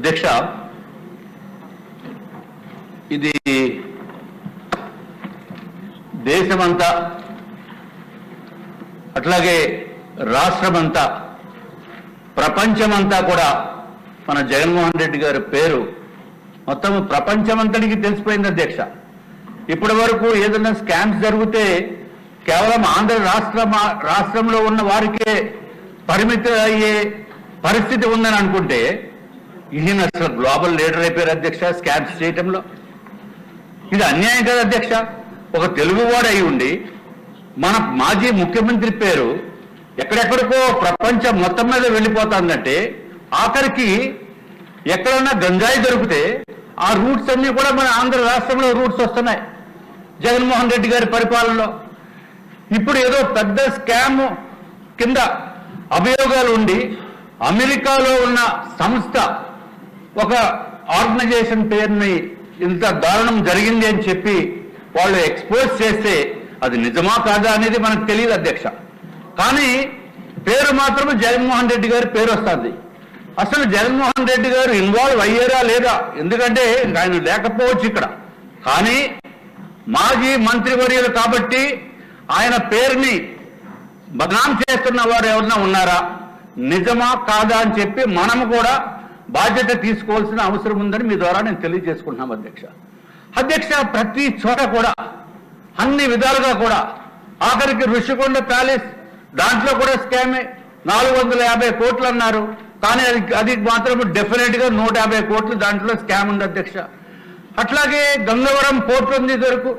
అధ్యక్ష, ఇది దేశమంతా అట్లాగే రాష్ట్రమంతా ప్రపంచమంతా కూడా మన జగన్మోహన్ రెడ్డి గారి పేరు మొత్తం ప్రపంచమంతటికి తెలిసిపోయింది అధ్యక్ష. ఇప్పటి వరకు ఏదైనా స్కామ్స్ జరిగితే కేవలం ఆంధ్ర రాష్ట్రంలో ఉన్న వారికే పరిమితి అయ్యే పరిస్థితి ఉందని అనుకుంటే ఈయన అసలు గ్లోబల్ లీడర్ అయిపోయారు అధ్యక్ష స్కామ్స్ చేయటంలో. ఇది అన్యాయం కదా అధ్యక్ష. ఒక తెలుగువాడు అయి ఉండి మన మాజీ ముఖ్యమంత్రి పేరు ఎక్కడెక్కడికో ప్రపంచం మొత్తం మీద వెళ్ళిపోతుందంటే ఆఖరికి ఎక్కడన్నా గంజాయి దొరికితే ఆ రూట్స్ అన్నీ కూడా మన ఆంధ్ర రాష్ట్రంలో రూట్స్ వస్తున్నాయి జగన్మోహన్ రెడ్డి గారి పరిపాలనలో. ఇప్పుడు ఏదో పెద్ద స్కామ్ కింద అభియోగాలు ఉండి అమెరికాలో ఉన్న సంస్థ ఒక ఆర్గనైజేషన్ పేరుని ఇంత దారుణం జరిగింది అని చెప్పి వాళ్ళు ఎక్స్పోజ్ చేస్తే అది నిజమా కాదా అనేది మనకు తెలియదు అధ్యక్ష. కానీ పేరు మాత్రం జగన్మోహన్ రెడ్డి గారి పేరు వస్తుంది. అసలు జగన్మోహన్ రెడ్డి గారు ఇన్వాల్వ్ అయ్యారా లేదా, ఎందుకంటే ఆయన లేకపోవచ్చు ఇక్కడ, కానీ మాజీ మంత్రివర్యులు కాబట్టి ఆయన పేరుని బదనాం చేస్తున్న వారు ఎవరన్నా ఉన్నారా, నిజమా కాదా అని చెప్పి మనము కూడా బాధ్యత తీసుకోవాల్సిన అవసరం ఉందని మీ ద్వారా నేను తెలియజేసుకుంటున్నాం అధ్యక్ష. అధ్యక్ష, ప్రతి చోట కూడా అన్ని విధాలుగా కూడా ఆఖరికి ఋషికొండ ప్యాలెస్ దాంట్లో కూడా స్కామే 450 కోట్లు అన్నారు, కానీ అది మాత్రం డెఫినెట్ గా 150 కోట్లు దాంట్లో స్కామ్ ఉంది అధ్యక్ష. అట్లాగే గంగవరం పోర్టు ఉంది దొరకు.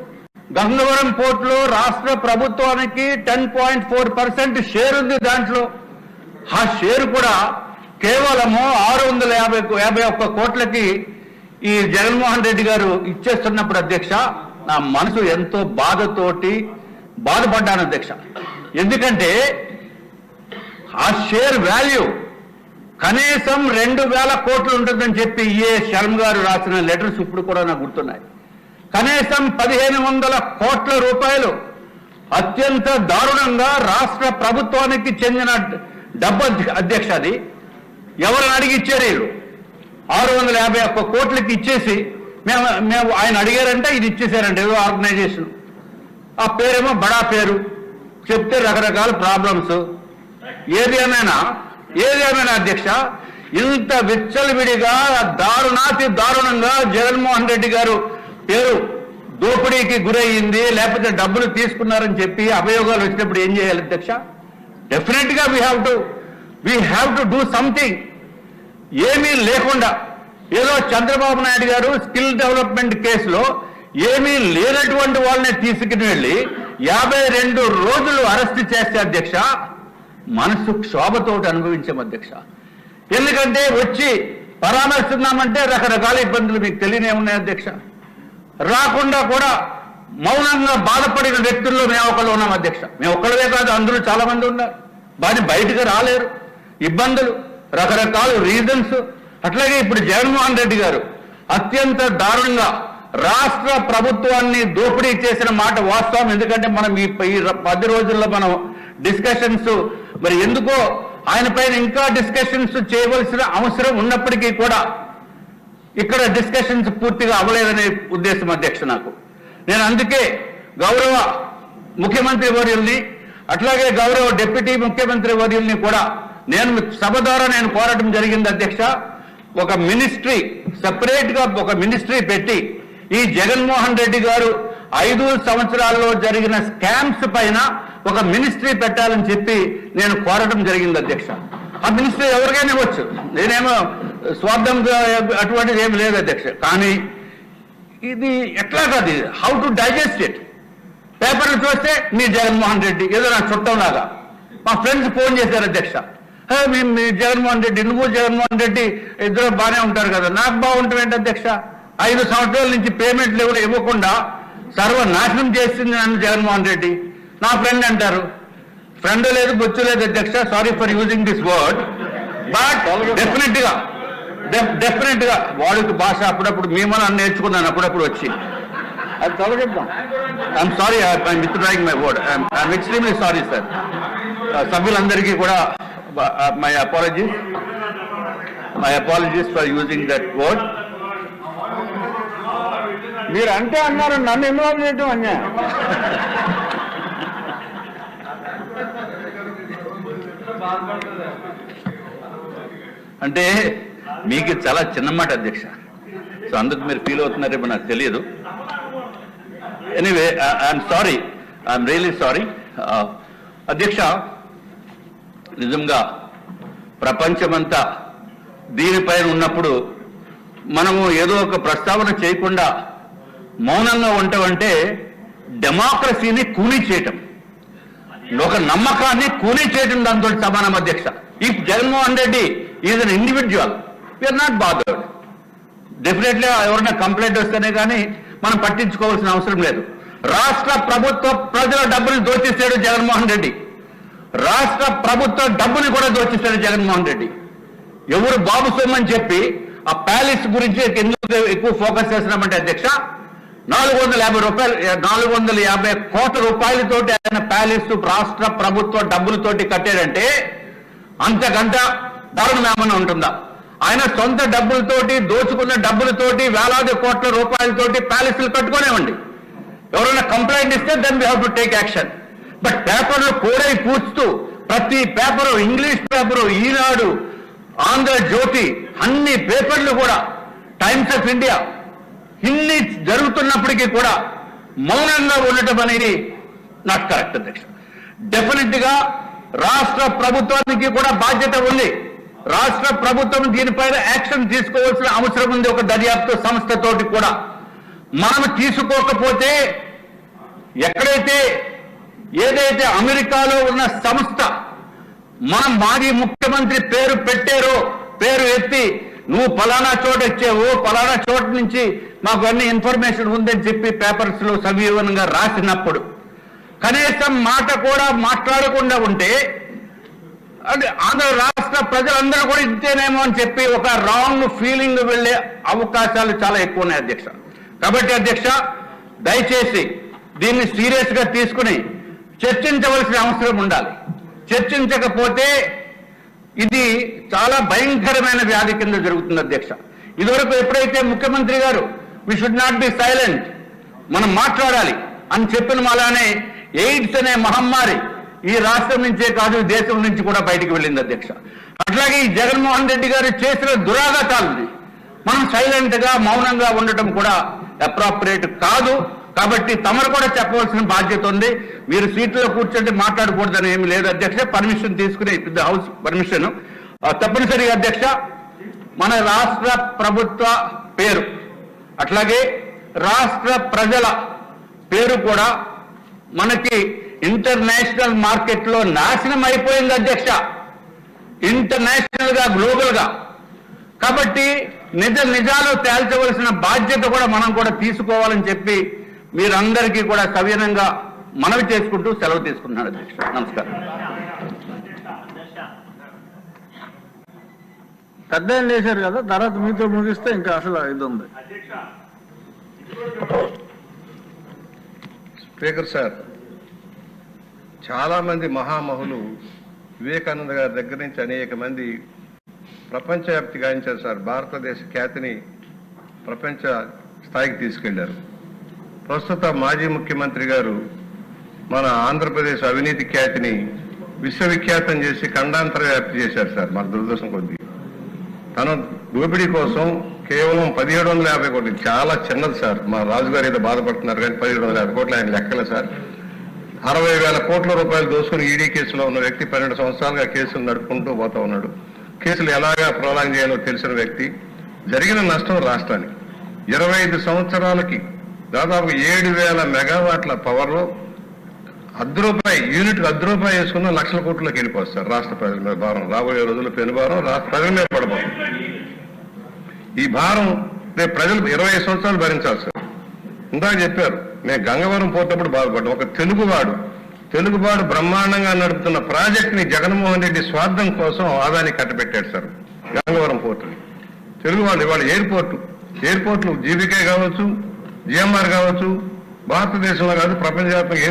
గంగవరం పోర్టులో రాష్ట్ర ప్రభుత్వానికి 10.4% షేర్ ఉంది. దాంట్లో ఆ షేర్ కూడా కేవలము 651 కోట్లకి ఈ జగన్మోహన్ రెడ్డి గారు ఇచ్చేస్తున్నప్పుడు అధ్యక్ష నా మనసు ఎంతో బాధపడ్డాను అధ్యక్ష. ఎందుకంటే ఆ షేర్ వాల్యూ కనీసం 2000 కోట్లు ఉంటుందని చెప్పి శర్మ గారు రాసిన లెటర్స్ ఇప్పుడు కూడా నాకు గుర్తున్నాయి. కనీసం 1500 కోట్ల రూపాయలు అత్యంత దారుణంగా రాష్ట్ర ప్రభుత్వానికి చెందిన డబ్బు అధ్యక్ష. అది ఎవరిని అడిగి ఇచ్చారు వీళ్ళు 651 కోట్లకి ఇచ్చేసి మేము ఆయన అడిగారంటే ఇది ఇచ్చేసారంటే ఏదో ఆర్గనైజేషన్, ఆ పేరేమో బడా పేరు చెప్తే రకరకాల ప్రాబ్లమ్స్. ఏది ఏమైనా అధ్యక్ష, ఇంత విచ్చలవిడిగా దారుణంగా జగన్మోహన్ రెడ్డి గారు పేరు దోపిడీకి గురయ్యింది, లేకపోతే డబ్బులు తీసుకున్నారని చెప్పి అభియోగాలు వచ్చినప్పుడు ఏం చేయాలి అధ్యక్ష? డెఫినెట్ గా we have to do something. ఏమీ లేకుండా ఏదో చంద్రబాబు నాయుడు గారు స్కిల్ డెవలప్మెంట్ కేసులో ఏమీ లేనటువంటి వాళ్ళని తీసుకుని వెళ్ళి 52 రోజులు అరెస్ట్ చేస్తే అధ్యక్ష మనసు క్షోభతోటి అనుభవించాం అధ్యక్ష. ఎందుకంటే వచ్చి పరామర్శిస్తున్నామంటే రకరకాల ఇబ్బందులు మీకు తెలియనే అధ్యక్ష. రాకుండా కూడా మౌనంగా బాధపడిన వ్యక్తుల్లో మేము ఒకళ్ళు ఉన్నాం అధ్యక్ష. మేము ఒక్కళ్ళే కాదు, అందరూ చాలా మంది ఉన్నారు. బయటకు రాలేరు, ఇబ్బందులు, రకరకాల రీజన్స్. అట్లాగే ఇప్పుడు జగన్మోహన్ రెడ్డి గారు అత్యంత దారుణంగా రాష్ట్ర ప్రభుత్వాన్ని దోపిడీ చేసిన మాట వాస్తవం. ఎందుకంటే మనం ఈ 10 రోజుల్లో మనం డిస్కషన్స్ మరి ఎందుకో ఆయన పైన ఇంకా డిస్కషన్స్ చేయవలసిన అవసరం ఉన్నప్పటికీ కూడా ఇక్కడ డిస్కషన్స్ పూర్తిగా అవ్వలేదనే ఉద్దేశం అధ్యక్ష నాకు. నేను అందుకే గౌరవ ముఖ్యమంత్రి వర్యుల్ని అట్లాగే గౌరవ డిప్యూటీ ముఖ్యమంత్రి వర్యుల్ని కూడా నేను సభ ద్వారా నేను కోరటం జరిగింది అధ్యక్ష. ఒక మినిస్ట్రీ సెపరేట్ గా ఒక మినిస్ట్రీ పెట్టి ఈ జగన్మోహన్ రెడ్డి గారు 5 సంవత్సరాల్లో జరిగిన స్కామ్స్ పైన ఒక మినిస్ట్రీ పెట్టాలని చెప్పి నేను కోరటం జరిగింది అధ్యక్ష. ఆ మినిస్ట్రీ ఎవరికైనా ఇవ్వచ్చు, నేనేమో స్వార్థంగా అటువంటిది ఏమి లేదు అధ్యక్ష. కానీ ఇది ఎట్లా కాదు, హౌ టు డైజెస్ట్ ఇట్. పేపర్లు చూస్తే మీ జగన్మోహన్ రెడ్డి ఏదో నా చుట్టంలాగా. మా ఫ్రెండ్స్ ఫోన్ చేశారు అధ్యక్ష, మీ జగన్మోహన్ రెడ్డి, నువ్వు జగన్మోహన్ రెడ్డి ఇద్దరు బాగానే ఉంటారు కదా, నాకు బాగుంటుంది అధ్యక్ష. 5 సంవత్సరాల నుంచి పేమెంట్లు ఎవరు ఇవ్వకుండా సర్వనాశనం చేసింది నన్ను జగన్మోహన్ రెడ్డి. నా ఫ్రెండ్ అంటారు, ఫ్రెండ్ లేదు బొచ్చు లేదు అధ్యక్ష, sorry for using this word. But definite గా వాడికి భాష అప్పుడప్పుడు మేము నేర్చుకున్నాను అప్పుడప్పుడు వచ్చి అది త్వరగా చెప్తాం. I'm sorry, I'm withdrawing my word, I'm extremely sorry sir. సభ్యులందరికీ కూడా my apologies. My apologies for using that word. మీరు అంటే అన్నారు, నన్ను ఇన్వాల్వ్ చేయటం అన్యాయం. అంటే మీకు చాలా చిన్న మాట అధ్యక్ష, సో అందుకు మీరు ఫీల్ అవుతున్నారేమో నాకు తెలియదు. Anyway I'm sorry, I'm really sorry. అధ్యక్ష, నిజంగా ప్రపంచమంతా దీనిపైన ఉన్నప్పుడు మనము ఏదో ఒక ప్రస్తావన చేయకుండా మౌనంగా ఉంటామంటే డెమోక్రసీని కూనీ చేయటం, ఒక నమ్మకాన్ని కూనీ చేయటం దాంతో సమానం అధ్యక్ష. If Jaganmohan Reddy is an individual, we're not bothered. Definitely ఎవరైనా కంప్లైంట్ వస్తేనే కానీ మనం పట్టించుకోవాల్సిన అవసరం లేదు. రాష్ట్ర ప్రభుత్వ ప్రజల డబ్బులు దోచేశాడు జగన్మోహన్ రెడ్డి. రాష్ట్ర ప్రభుత్వ డబ్బుని కూడా దోచేశాడు జగన్మోహన్ రెడ్డి. ఎవరు బాబు సొమ్మని చెప్పి ఆ ప్యాలెస్ గురించి ఎందుకు ఎక్కువ ఫోకస్ చేస్తున్నామంటే అధ్యక్ష, 450 కోట్ల రూపాయలతోటి ఆయన ప్యాలెస్ రాష్ట్ర ప్రభుత్వ డబ్బులతోటి కట్టాడంటే అంతకంత దారుణం ఏమన్నా ఉంటుందా? ఆయన సొంత డబ్బులతోటి, దోచుకున్న డబ్బులతోటి, వేలాది కోట్ల రూపాయలతోటి ప్యాలెస్లు కట్టుకునేవండి. ఎవరైనా కంప్లైంట్ ఇస్తే then we have to take action. But పేపర్లు కోడై పూస్తూ ప్రతి paper, English paper, Eenadu, Andhra Jyothy, అన్ని పేపర్లు కూడా, టైమ్స్ ఆఫ్ ఇండియా, ఇన్ని జరుగుతున్నప్పటికీ కూడా మౌనంగా ఉండటం అనేది నాట్ కరెక్ట్ అధ్యక్ష. డెఫినెట్ గా రాష్ట్ర ప్రభుత్వానికి కూడా బాధ్యత ఉంది. రాష్ట్ర ప్రభుత్వం దీనిపైన యాక్షన్ తీసుకోవాల్సిన అవసరం ఉంది. ఒక దర్యాప్తు సంస్థతోటి కూడా మనం తీసుకోకపోతే ఎక్కడైతే ఏదైతే అమెరికాలో ఉన్న సంస్థ మనం మాజీ ముఖ్యమంత్రి పేరు పెట్టారో, పేరు ఎత్తి నువ్వు ఫలానా చోట ఇచ్చావు, ఫలానా చోట నుంచి మాకు అన్ని ఇన్ఫర్మేషన్ ఉందని చెప్పి పేపర్స్ లో సవివరంగా రాసినప్పుడు కనీసం మాట కూడా మాట్లాడకుండా ఉంటే అంటే ఆంధ్ర రాష్ట్ర ప్రజలందరూ కూడా ఇంతేనేమో అని చెప్పి ఒక రాంగ్ ఫీలింగ్ వెళ్లే అవకాశాలు చాలా ఎక్కువ ఉన్నాయి అధ్యక్ష. కాబట్టి అధ్యక్ష, దయచేసి దీన్ని సీరియస్ గా తీసుకుని చర్చించవలసిన అవసరం ఉండాలి. చర్చించకపోతే ఇది చాలా భయంకరమైన వ్యాధి కింద జరుగుతుంది అధ్యక్ష. ఇదివరకు ఎప్పుడైతే ముఖ్యమంత్రి గారు we should not be silent, మనం మాట్లాడాలి అని చెప్పిన అలానే ఎయిడ్స్ అనే మహమ్మారి ఈ రాష్ట్రం నుంచే కాదు, దేశం నుంచి కూడా బయటికి వెళ్ళింది అధ్యక్ష. అట్లాగే ఈ జగన్మోహన్ రెడ్డి గారు చేసిన దురాఘాతాలని మనం సైలెంట్ గా మౌనంగా ఉండటం కూడా అప్రాప్రియేట్ కాదు. కాబట్టి తమరు కూడా చెప్పవలసిన బాధ్యత ఉంది. మీరు సీట్లో కూర్చుంటే మాట్లాడకూడదని ఏమి లేదు అధ్యక్ష. పర్మిషన్ తీసుకుని హౌస్ పర్మిషన్ తప్పనిసరిగా అధ్యక్ష. మన రాష్ట్ర ప్రభుత్వ పేరు అట్లాగే రాష్ట్ర ప్రజల పేరు కూడా మనకి ఇంటర్నేషనల్ మార్కెట్ లో నాశనం అయిపోయింది అధ్యక్ష, ఇంటర్నేషనల్ గా, గ్లోబల్ గా. కాబట్టి నిజాలు తేల్చవలసిన బాధ్యత కూడా మనం కూడా తీసుకోవాలని చెప్పి మీరందరికీ కూడా సవినయంగా మనవి చేసుకుంటూ సెలవు తీసుకుంటున్నాను అధ్యక్ష. నమస్కారం. పెద్ద చేశారు కదా, తర్వాత మీతో ముగిస్తే ఇంకా అసలు ఇది ఉంది. స్పీకర్ సార్, చాలా మంది మహామహులు వివేకానంద గారి దగ్గర నుంచి అనేక మంది ప్రపంచవ్యాప్తి గాయించారు సార్. భారతదేశ ఖ్యాతిని ప్రపంచ స్థాయికి తీసుకెళ్లారు. ప్రస్తుత మాజీ ముఖ్యమంత్రి గారు మన ఆంధ్రప్రదేశ్ అవినీతి ఖ్యాతిని విశ్వవిఖ్యాతం చేసి ఖండాంతర వ్యాప్తి చేశారు సార్. మన దురదృష్టం కొద్ది తన దోపిడీ కోసం కేవలం 1750 కోట్లు, చాలా చిన్నది సార్. మా రాజుగారు ఏదో బాధపడుతున్నారు కానీ 1750 కోట్లు ఆయన లెక్కలే సార్. 60,000 కోట్ల రూపాయలు దోసుకుని ఈడీ కేసులో ఉన్న వ్యక్తి 12 సంవత్సరాలుగా కేసులు నడుపుకుంటూ పోతా ఉన్నాడు. కేసులు ఎలాగా ప్రొలాంగ్ చేయాలో తెలిసిన వ్యక్తి. జరిగిన నష్టం రాష్ట్రానికి 25 సంవత్సరాలకి దాదాపు 7,000 మెగావాట్ల పవర్లో ₹1 యూనిట్కి ₹1 వేసుకున్న లక్షల కోట్లకి వెళ్ళిపోస్తారు. రాష్ట్ర ప్రజల మీద భారం రాబోయే రోజుల్లో పెను భారం రాష్ట్ర ప్రజల మీద పడబోతుంది. ఈ భారం రేపు ప్రజలు 25 సంవత్సరాలు భరించాలి సార్. ఇందాక చెప్పారు, నేను గంగవరం పోతప్పుడు బాధపడ్డా. ఒక తెలుగువాడు బ్రహ్మాండంగా నడుపుతున్న ప్రాజెక్ట్ని జగన్మోహన్ రెడ్డి స్వార్థం కోసం ఆదాయాన్ని కట్టబెట్టాడు సార్. గంగవరం పోర్టుని తెలుగువాడు ఇవాళ ఎయిర్పోర్ట్లు జీబీకే కావచ్చు, జిఎంఆర్ కావచ్చు, భారతదేశంలో కాదు ప్రపంచవ్యాప్తంగా